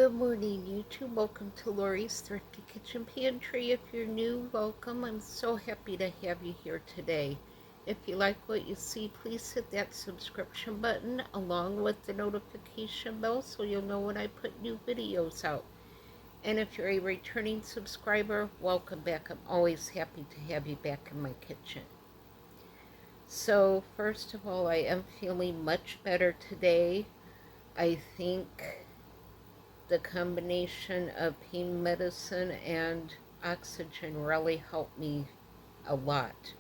Good morning, YouTube. Welcome to Lori's Thrifty Kitchen Pantry. If you're new, welcome. I'm so happy to have you here today. If you like what you see, please hit that subscription button along with the notification bell so you'll know when I put new videos out. And if you're a returning subscriber, welcome back. I'm always happy to have you back in my kitchen. So, first of all, I am feeling much better today. I think the combination of pain medicine and oxygen really helped me a lot.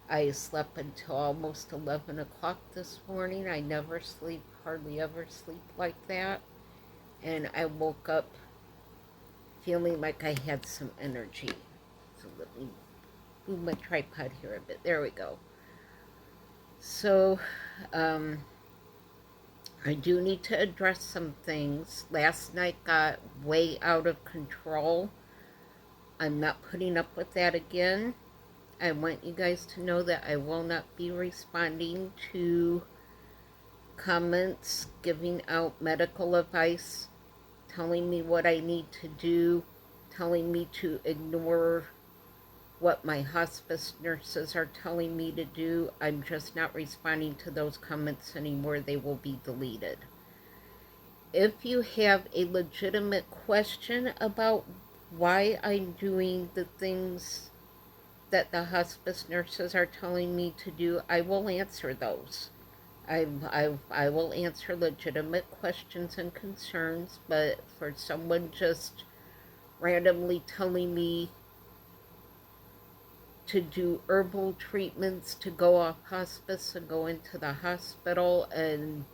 I slept until almost 11 o'clock this morning. I never sleep, hardly ever sleep like that. And I woke up feeling like I had some energy. So let me move my tripod here a bit. There we go. So, I do need to address some things. Last night got way out of control. I'm not putting up with that again. I want you guys to know that I will not be responding to comments, giving out medical advice, telling me what I need to do, telling me to ignore what my hospice nurses are telling me to do. I'm just not responding to those comments anymore. They will be deleted. If you have a legitimate question about why I'm doing the things that the hospice nurses are telling me to do, I will answer those. I will answer legitimate questions and concerns, but for someone just randomly telling me to do herbal treatments, to go off hospice and go into the hospital, and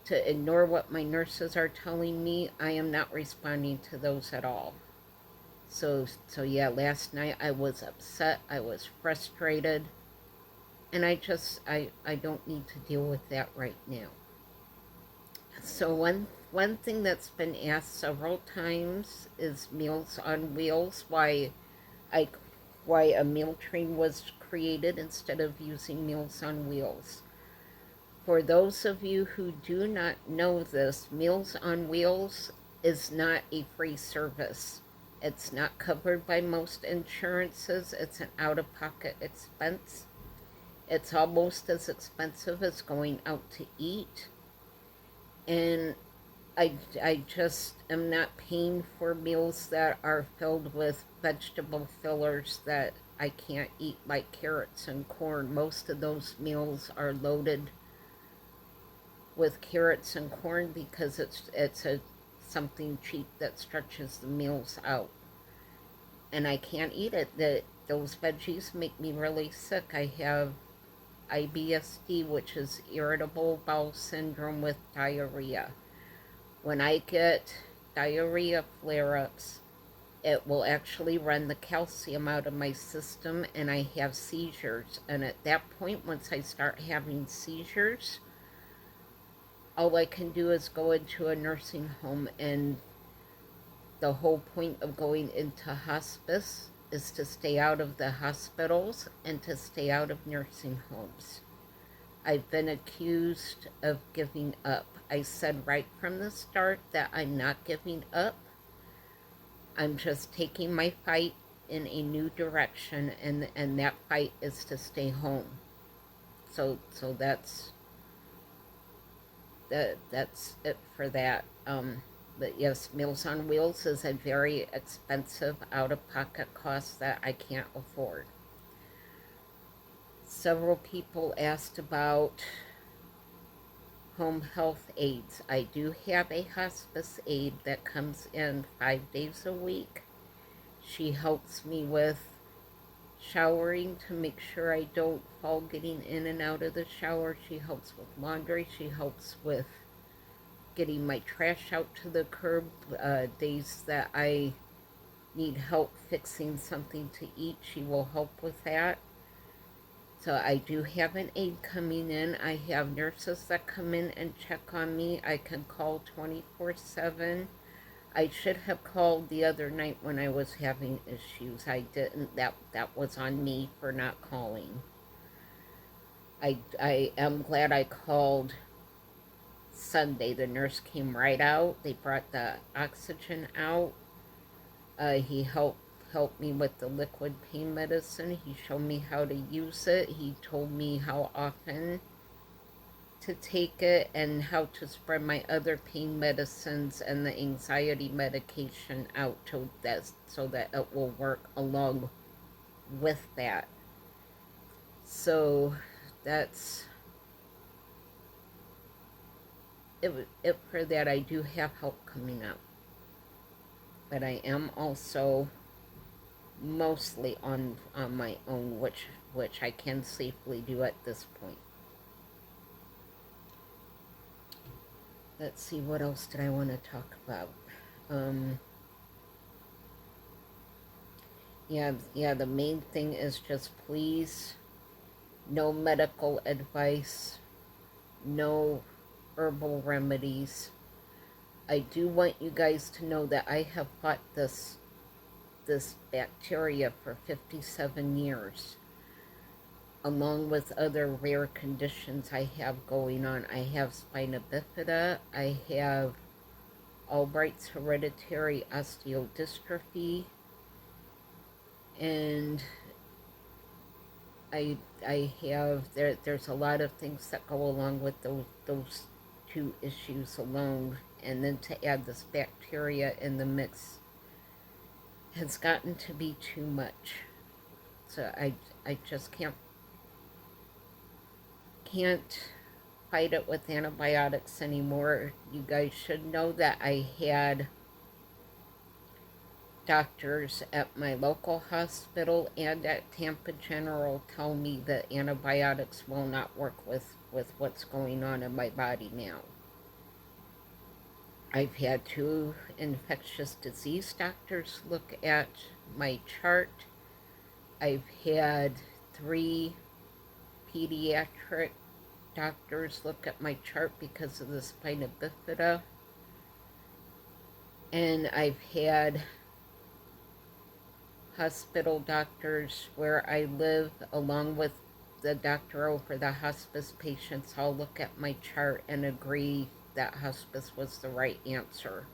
to ignore what my nurses are telling me, I am not responding to those at all. So yeah, last night I was upset, I was frustrated, and I don't need to deal with that right now. So one thing that's been asked several times is Meals on Wheels, why a meal train was created instead of using Meals on Wheels. For those of you who do not know this, Meals on Wheels is not a free service. It's not covered by most insurances. It's an out-of-pocket expense. It's almost as expensive as going out to eat. And I just am not paying for meals that are filled with vegetable fillers that I can't eat, like carrots and corn. Most of those meals are loaded with carrots and corn because it's something cheap that stretches the meals out. And I can't eat it. Those veggies make me really sick. I have IBSD, which is irritable bowel syndrome with diarrhea. When I get diarrhea flare-ups, it will actually run the calcium out of my system and I have seizures. And at that point, once I start having seizures, all I can do is go into a nursing home, and the whole point of going into hospice is to stay out of the hospitals and to stay out of nursing homes. I've been accused of giving up. I said right from the start that I'm not giving up. I'm just taking my fight in a new direction, and that fight is to stay home. So that's it for that. But yes, Meals on Wheels is a very expensive out-of-pocket cost that I can't afford. Several people asked about home health aides. I do have a hospice aide that comes in 5 days a week. She helps me with showering to make sure I don't fall getting in and out of the shower. She helps with laundry. She helps with getting my trash out to the curb. Days that I need help fixing something to eat, she will help with that. So I do have an aide coming in. I have nurses that come in and check on me. I can call 24/7. I should have called the other night when I was having issues. I didn't. That was on me for not calling. I am glad I called Sunday. The nurse came right out. They brought the oxygen out. He helped me with the liquid pain medicine. He showed me how to use it. He told me how often to take it and how to spread my other pain medicines and the anxiety medication out so that it will work along with that. So that's it for that. I do have help coming out, but I am also mostly on my own, which I can safely do at this point. Let's see, what else did I want to talk about? Yeah, the main thing is just please, no medical advice, no herbal remedies. I do want you guys to know that I have fought this bacteria for 57 years, along with other rare conditions I have going on. I have spina bifida, I have Albright's hereditary osteodystrophy, and I have, there's a lot of things that go along with those two issues alone, and then to add this bacteria in the mix has gotten to be too much. So I just can't fight it with antibiotics anymore. You guys should know that I had doctors at my local hospital and at Tampa General tell me that antibiotics will not work with what's going on in my body now. I've had 2 infectious disease doctors look at my chart. I've had 3 pediatric doctors look at my chart because of the spina bifida. And I've had hospital doctors where I live, along with the doctor over the hospice patients, all look at my chart and agree that hospice was the right answer.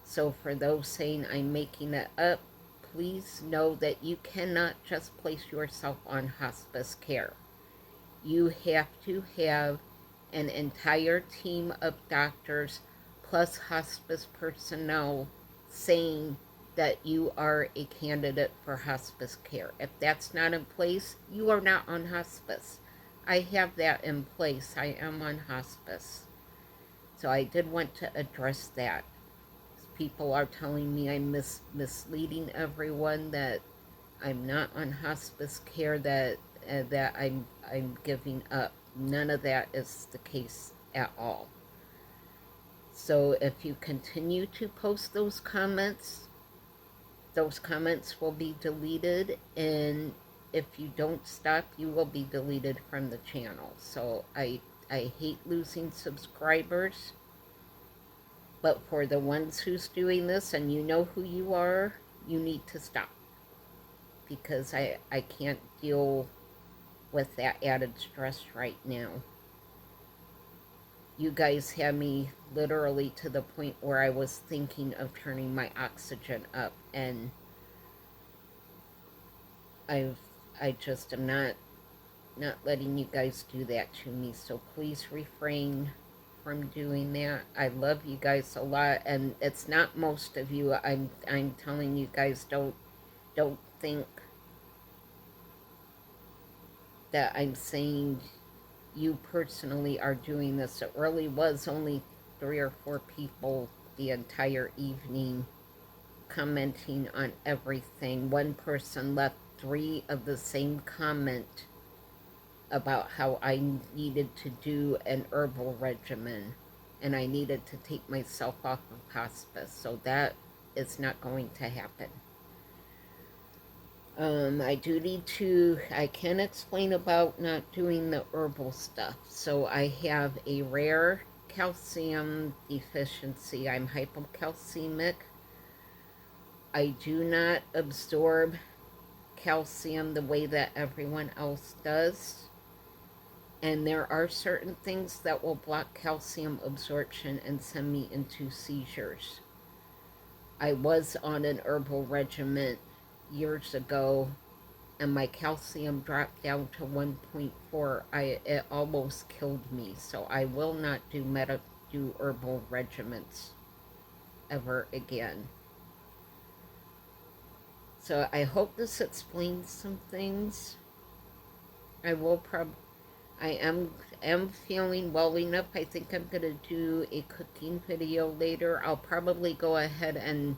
So for those saying I'm making it up, please know that you cannot just place yourself on hospice care. You have to have an entire team of doctors plus hospice personnel saying that you are a candidate for hospice care. If that's not in place, you are not on hospice. I have that in place. I am on hospice. So I did want to address that. People are telling me I'm misleading everyone, that I'm not on hospice care, that I'm giving up. None of that is the case at all. So if you continue to post those comments will be deleted, and if you don't stop, you will be deleted from the channel. So I hate losing subscribers, but for the ones who's doing this, and you know who you are, you need to stop, because I can't deal with that added stress right now. You guys had me literally to the point where I was thinking of turning my oxygen up, and I just am not letting you guys do that to me. So please refrain from doing that. I love you guys a lot, and it's not most of you. I'm telling you guys, don't think that I'm saying you personally are doing this. It really was only 3 or 4 people the entire evening commenting on everything. One person left 3 of the same comment about how I needed to do an herbal regimen and I needed to take myself off of hospice. So that is not going to happen. I can explain about not doing the herbal stuff. So I have a rare calcium deficiency. I'm hypocalcemic. I do not absorb calcium the way that everyone else does. And there are certain things that will block calcium absorption and send me into seizures. I was on an herbal regimen years ago, and my calcium dropped down to 1.4. It almost killed me. So I will not do herbal regimens ever again. So I hope this explains some things. I am feeling well enough. I think I'm gonna do a cooking video later. I'll probably go ahead and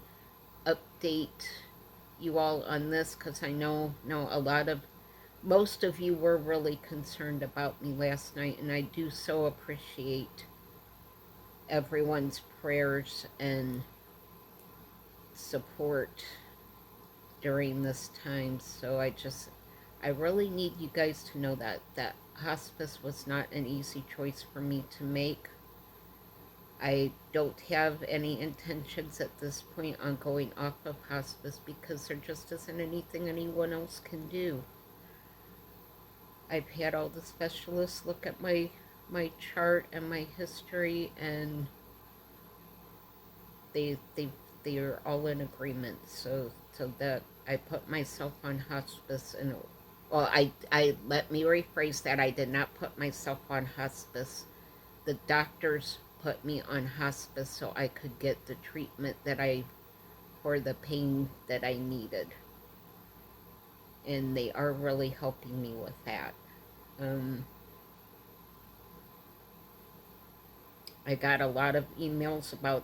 update you all on this, because I know most of you were really concerned about me last night, and I do so appreciate everyone's prayers and support during this time. So I really need you guys to know that hospice was not an easy choice for me to make. I don't have any intentions at this point on going off of hospice, because there just isn't anything anyone else can do. I've had all the specialists look at my chart and my history, and they're all in agreement. So that I put myself on hospice, and well, I let me rephrase that. I did not put myself on hospice. The doctors put me on hospice so I could get the treatment for the pain that I needed. And they are really helping me with that. I got a lot of emails about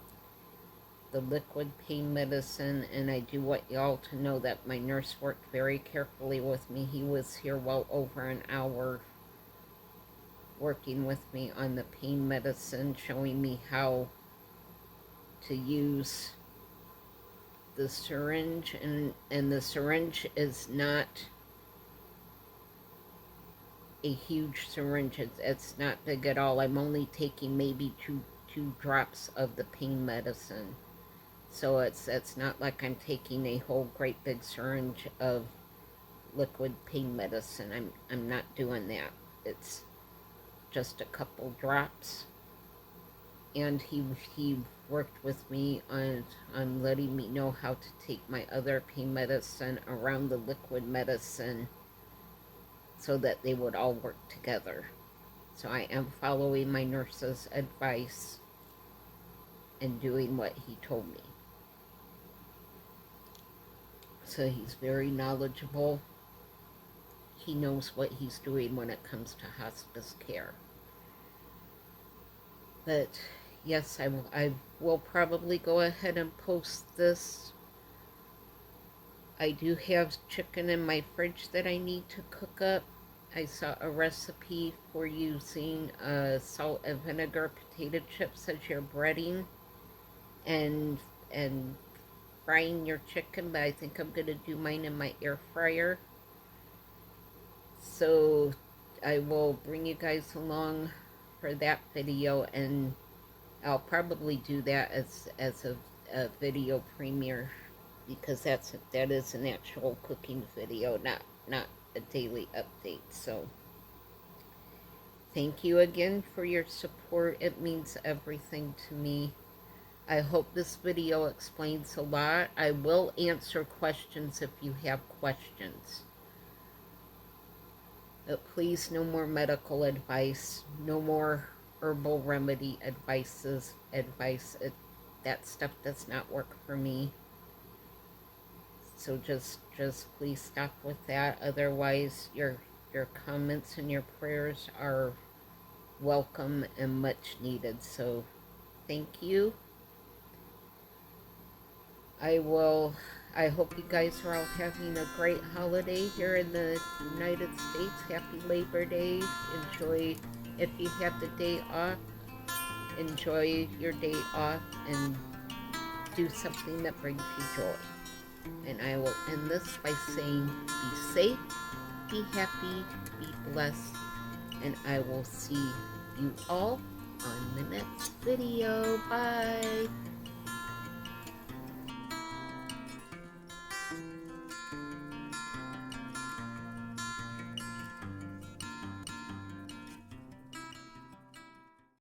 the liquid pain medicine, and I do want y'all to know that my nurse worked very carefully with me. He was here well over an hour working with me on the pain medicine, showing me how to use the syringe, and the syringe is not a huge syringe. It's not big at all. I'm only taking maybe two drops of the pain medicine. So it's not like I'm taking a whole great big syringe of liquid pain medicine. I'm not doing that. It's just a couple drops. And he worked with me on letting me know how to take my other pain medicine around the liquid medicine so that they would all work together. So I am following my nurse's advice and doing what he told me. So he's very knowledgeable. He knows what he's doing when it comes to hospice care. But yes, I will probably go ahead and post this. I do have chicken in my fridge that I need to cook up. I saw a recipe for using salt and vinegar potato chips as your breading and frying your chicken, but I think I'm going to do mine in my air fryer. So I will bring you guys along for that video, and I'll probably do that as a video premiere, because that is an actual cooking video, not a daily update. So thank you again for your support. It means everything to me. I hope this video explains a lot. I will answer questions if you have questions. But please, no more medical advice. No more herbal remedy advice. That stuff does not work for me. So just please stop with that. Otherwise, your comments and your prayers are welcome and much needed. So thank you. I hope you guys are all having a great holiday here in the United States. Happy Labor Day. Enjoy, if you have the day off, enjoy your day off and do something that brings you joy. And I will end this by saying, be safe, be happy, be blessed, and I will see you all on the next video. Bye.